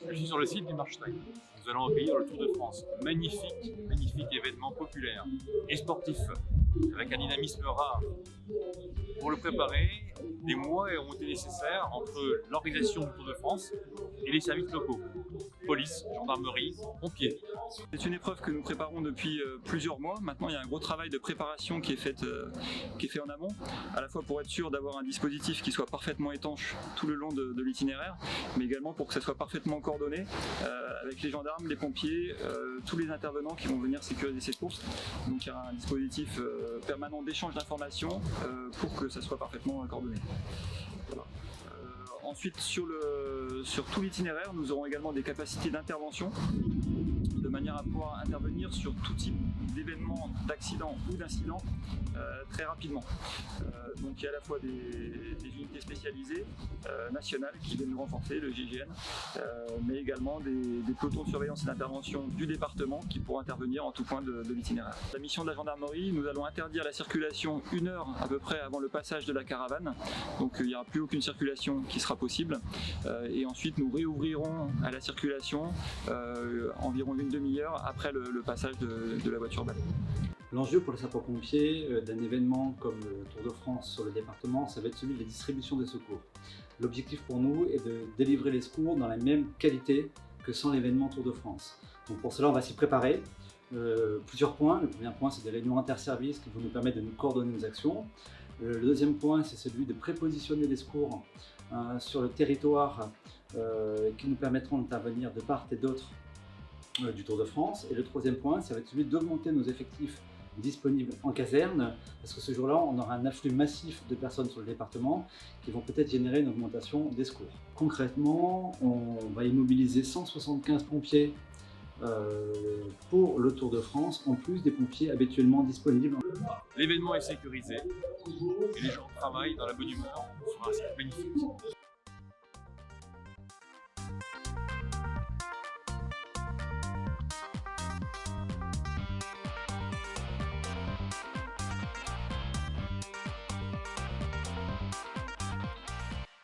Je suis sur le site du Marstein. Nous allons accueillir le Tour de France. Magnifique événement populaire et sportif, avec un dynamisme rare. Pour le préparer, des mois ont été nécessaires entre l'organisation du Tour de France et les services locaux. Police, gendarmerie, pompiers. C'est une épreuve que nous préparons depuis plusieurs mois. Maintenant, il y a un gros travail de préparation qui est fait en amont, à la fois pour être sûr d'avoir un dispositif qui soit parfaitement étanche tout le long de l'itinéraire, mais également pour que ça soit parfaitement coordonné avec les gendarmes, les pompiers, tous les intervenants qui vont venir sécuriser cette course. Donc il y aura un dispositif permanent d'échange d'informations pour que ça soit parfaitement coordonné. Voilà. Ensuite, sur tout l'itinéraire, nous aurons également des capacités d'intervention, de manière à pouvoir intervenir sur tout type d'événements, d'accidents ou d'incidents très rapidement. Donc il y a à la fois des unités spécialisées nationales qui viennent nous renforcer, le GIGN, mais également des pelotons de surveillance et d'intervention du département qui pourront intervenir en tout point de l'itinéraire. La mission de la gendarmerie, nous allons interdire la circulation 1 heure à peu près avant le passage de la caravane, donc il n'y aura plus aucune circulation qui sera possible, et ensuite nous réouvrirons à la circulation environ une demi-heure après le passage de la voiture balai. L'enjeu pour les sapeurs-pompiers d'un événement comme le Tour de France sur le département, ça va être celui de la distribution des secours. L'objectif pour nous est de délivrer les secours dans la même qualité que sans l'événement Tour de France. Donc pour cela, on va s'y préparer. Plusieurs points. Le premier point, c'est des réunions interservices qui vont nous permettre de nous coordonner nos actions. Le deuxième point, c'est celui de prépositionner les secours sur le territoire qui nous permettront d'intervenir de part et d'autre du Tour de France. Et le troisième point, ça va être celui d'augmenter nos effectifs disponibles en caserne, parce que ce jour-là, on aura un afflux massif de personnes sur le département qui vont peut-être générer une augmentation des secours. Concrètement, on va immobiliser 175 pompiers pour le Tour de France, en plus des pompiers habituellement disponibles. L'événement est sécurisé et les gens travaillent dans la bonne humeur sur un site magnifique.